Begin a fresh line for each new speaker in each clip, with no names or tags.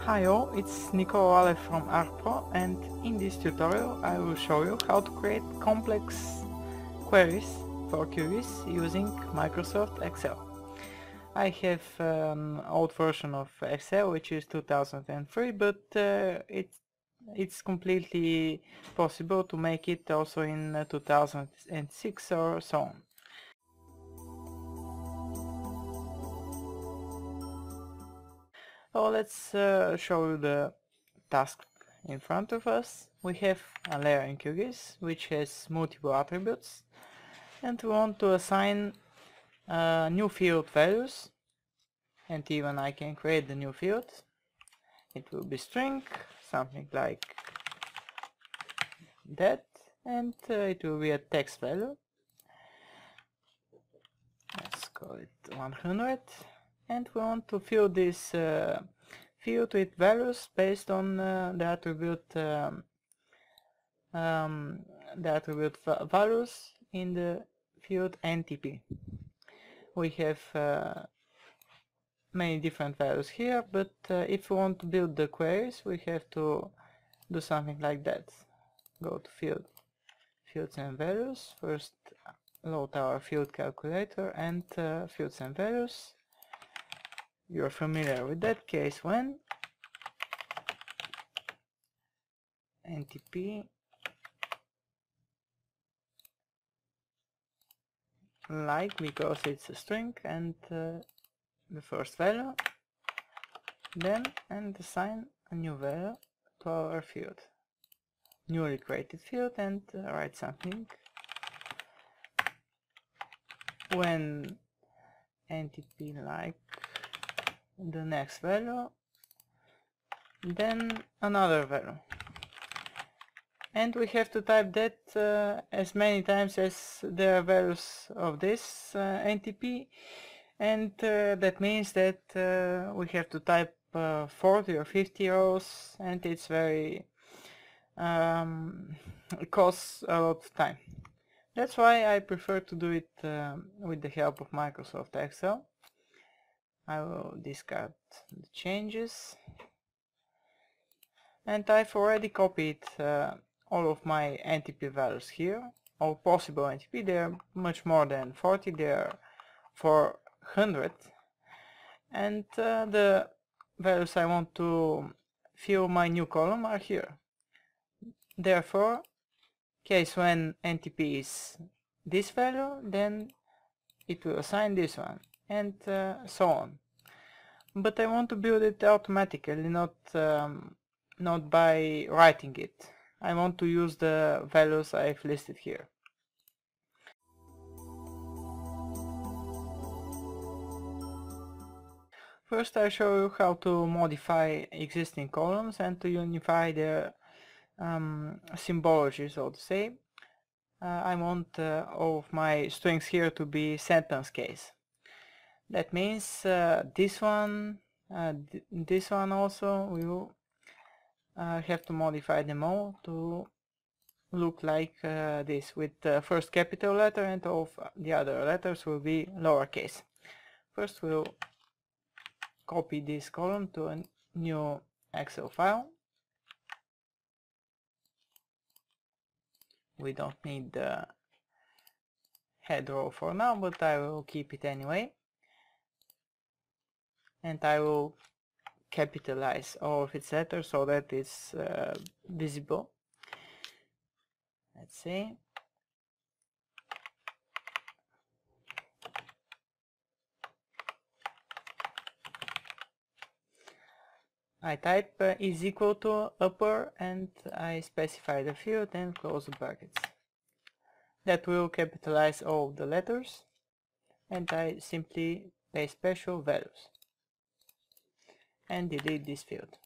Hi all, it's Nicola from ArchPro, and in this tutorial I will show you how to create complex queries for Qgis using Microsoft Excel. I have an old version of Excel which is 2003, but it's completely possible to make it also in 2006 or so on. So let's show you the task in front of us. We have a layer in Qgis which has multiple attributes, and we want to assign new field values, and even I can create the new field. It will be string, something like that, and it will be a text value. Let's call it 100, and we want to fill this field with values based on the attribute values in the field NTP. We have many different values here, but if we want to build the queries, we have to do something like that. Go to fields and values. First load our field calculator and fields and values. You're familiar with that. Case when NTP like, because it's a string, and the first value, then and assign a new value to our field, newly created field, and write something when NTP like the next value, then another value, and we have to type that as many times as there are values of this NTP, and that means that we have to type 40 or 50 rows, and it's very it costs a lot of time. That's why I prefer to do it with the help of Microsoft Excel. I will discard the changes, and I've already copied all of my NTP values here, all possible NTP. There are much more than 40, there are 400, and the values I want to fill my new column are here. Therefore, case when NTP is this value, then it will assign this one, and so on. But I want to build it automatically, not by writing it. I want to use the values I've listed here. First, I'll show you how to modify existing columns and to unify their symbology, so to say. I want all of my strings here to be sentence case. That means this one also, we will have to modify them all to look like this, with the first capital letter, and all of the other letters will be lowercase. First we'll copy this column to a new Excel file. We don't need the head row for now, but I will keep it anyway. And I will capitalize all of its letters so that it's visible. Let's see. I type is equal to upper, and I specify the field and close the brackets. That will capitalize all the letters, and I simply paste special values and delete this field.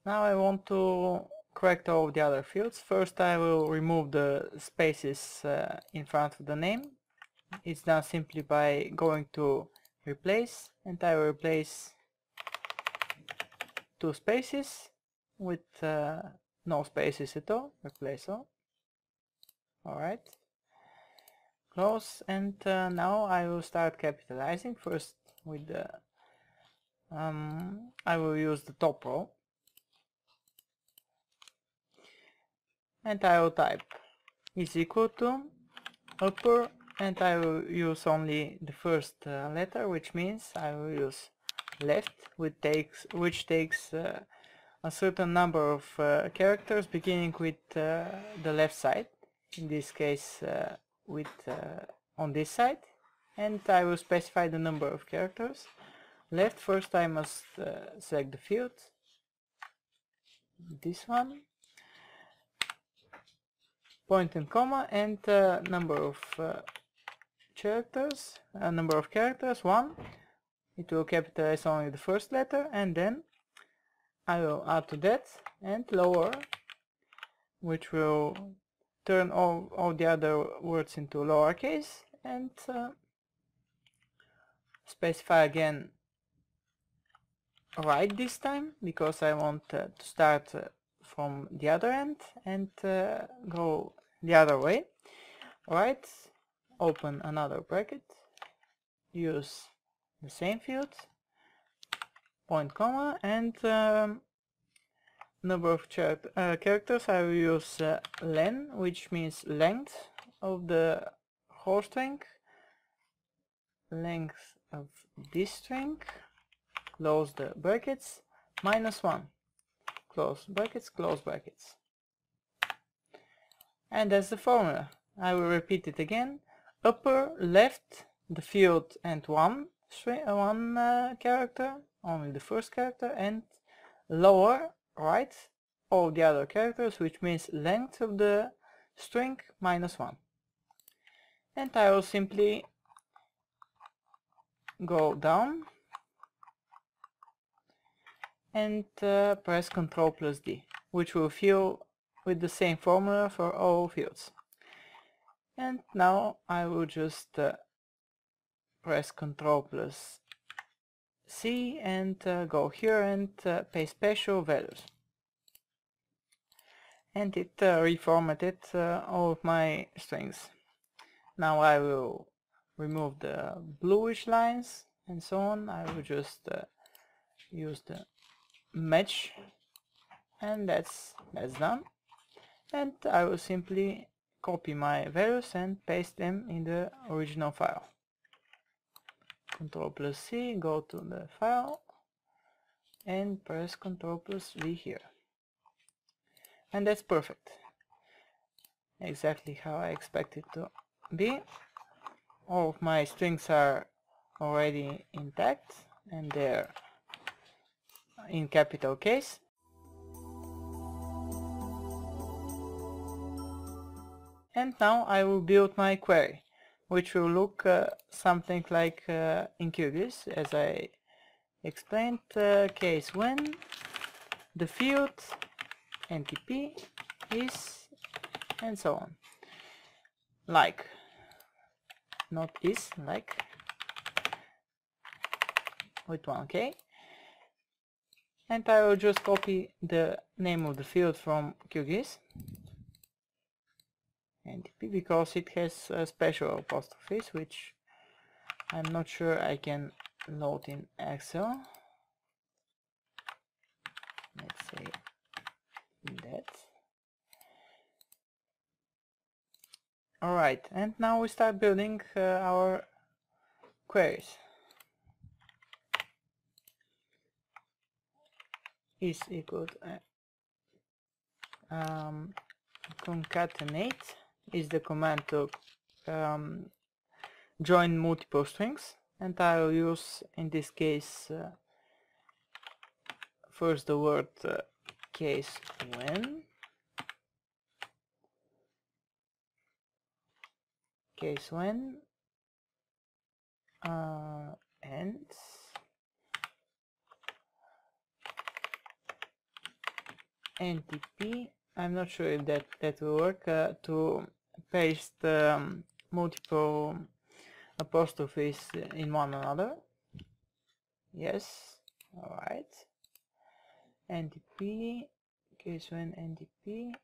Now I want to correct all the other fields. First I will remove the spaces in front of the name. It's done simply by going to replace, and I will replace 2 spaces with no spaces at all. Replace all. Alright. Close, and now I will start capitalizing, first with the I will use the top row, and I will type is equal to upper, and I will use only the first letter, which means I will use left, which takes a certain number of characters beginning with the left side, in this case with on this side, and I will specify the number of characters. Left, first I must select the field, this one, point and comma, and number of characters, 1. It will capitalize only the first letter, and then I will add to that, and lower, which will turn all the other words into lowercase, and specify again right this time, because I want to start from the other end and go the other way. Right, open another bracket, use the same field, point comma, and number of characters I will use len, which means length of the whole string, length of this string, close the brackets, -1, close brackets, close brackets. And that's the formula. I will repeat it again. Upper left the field and one character, only the first character, and lower right all the other characters, which means length of the string -1. And I will simply go down and press Ctrl+D, which will fill with the same formula for all fields. And now I will just press Ctrl+C and go here and paste special values. And it reformatted all of my strings. Now I will remove the bluish lines and so on. I will just use the match, and that's done. And I will simply copy my values and paste them in the original file. Ctrl+C, go to the file and press Ctrl+V here. And that's perfect. Exactly how I expect it to be. All of my strings are already intact and they're in capital case. And now I will build my query, which will look something like in Qgis, as I explained. Case when the field NTP is, and so on. Like, not is, like, with 1K. And I will just copy the name of the field from Qgis, NTP, because it has a special apostrophes, which I'm not sure I can load in Excel. Let's say that. Alright, and now we start building our queries. Is equal to concatenate is the command to join multiple strings, and I will use in this case first the word case when, and NTP. I'm not sure if that will work, to paste multiple apostrophes in one another. Yes, alright. NTP, case when NTP,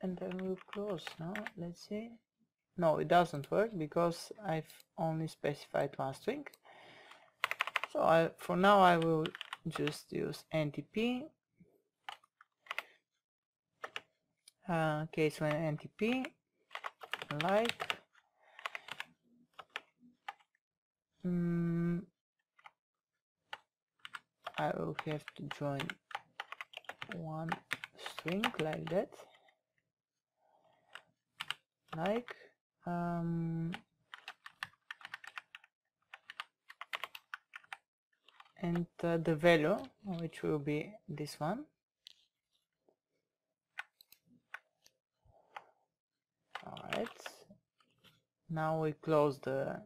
and then we'll close. Now let's see. No, it doesn't work because I've only specified one string. So for now I will just use NTP, case when NTP, like, I will have to join one string like that, like, and the value, which will be this one. Alright, now we close the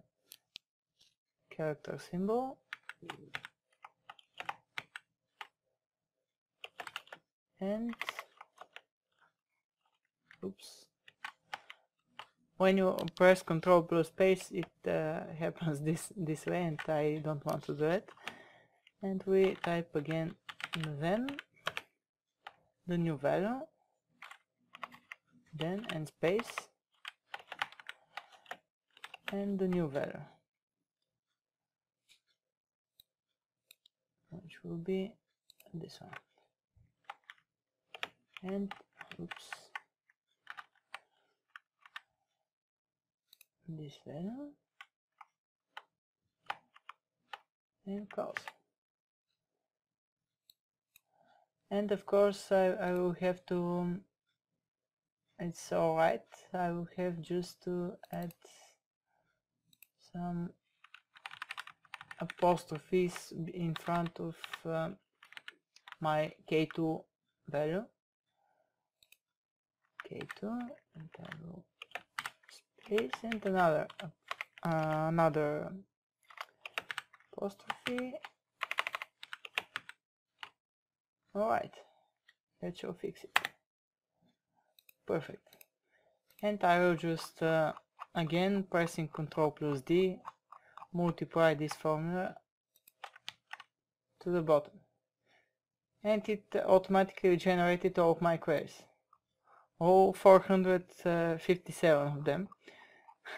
character symbol, and oops, when you press Ctrl plus space it happens this way, and I don't want to do it. And we type again then the new value, then and space, and the new value, which will be this one. And oops, this value, and close. And of course I will have to, it's alright, I will have just to add some apostrophes in front of my K2 value, K2, and I will space and another apostrophe. Alright, that should fix it. Perfect. And I will just again pressing Ctrl plus D, multiply this formula to the bottom, and it automatically generated all of my queries, all 457 of them.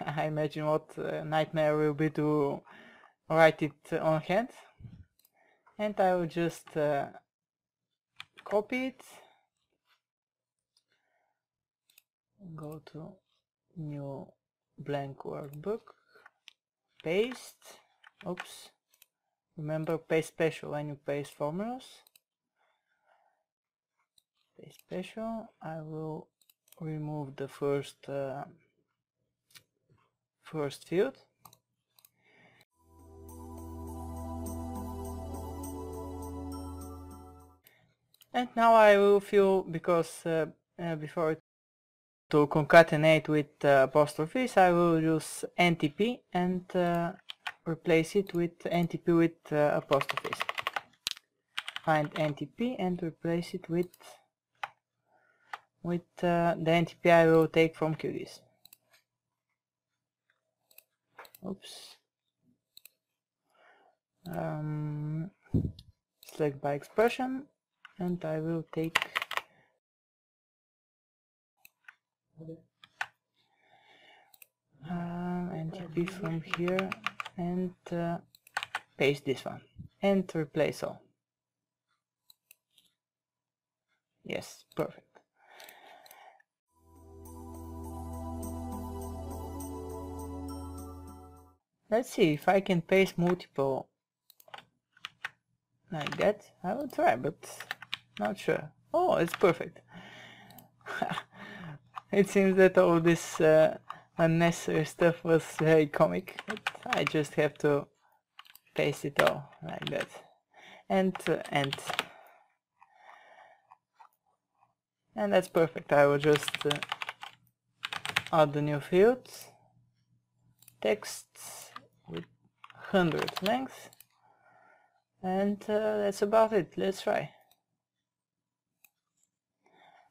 I imagine what nightmare will be to write it on hand. And I will just copy it, go to new blank workbook, paste, oops, remember paste special when you paste formulas, paste special. I will remove the first field, and now I will fill, because before to concatenate with apostrophes I will use NTP and replace it with NTP with apostrophes. Find NTP and replace it with the NTP I will take from Qgis. Oops. Select by expression, and I will take NTP from here and paste this one and replace all. Yes, perfect. Let's see if I can paste multiple like that. I will try, but not sure. Oh, it's perfect. It seems that all this unnecessary stuff was very comic, but I just have to paste it all like that. And that's perfect. I will just add the new fields, text with 100 length, and that's about it. Let's try.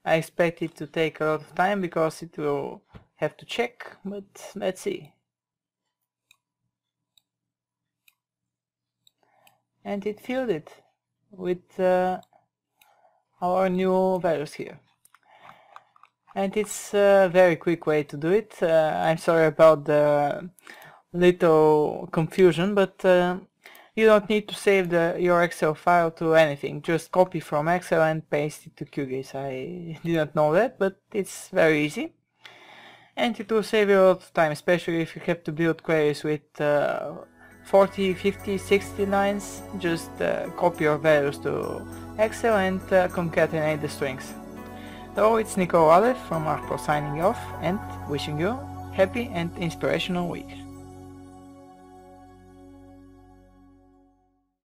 I expect it to take a lot of time because it will have to check, but let's see. And it filled it with our new values here. And it's a very quick way to do it. I'm sorry about the little confusion, but You don't need to save your Excel file to anything, just copy from Excel and paste it to QGIS. I didn't know that, but it's very easy. And it will save you a lot of time, especially if you have to build queries with 40, 50, 60 lines. Just copy your values to Excel and concatenate the strings. So it's Nicola from ArchPro signing off and wishing you a happy and inspirational week.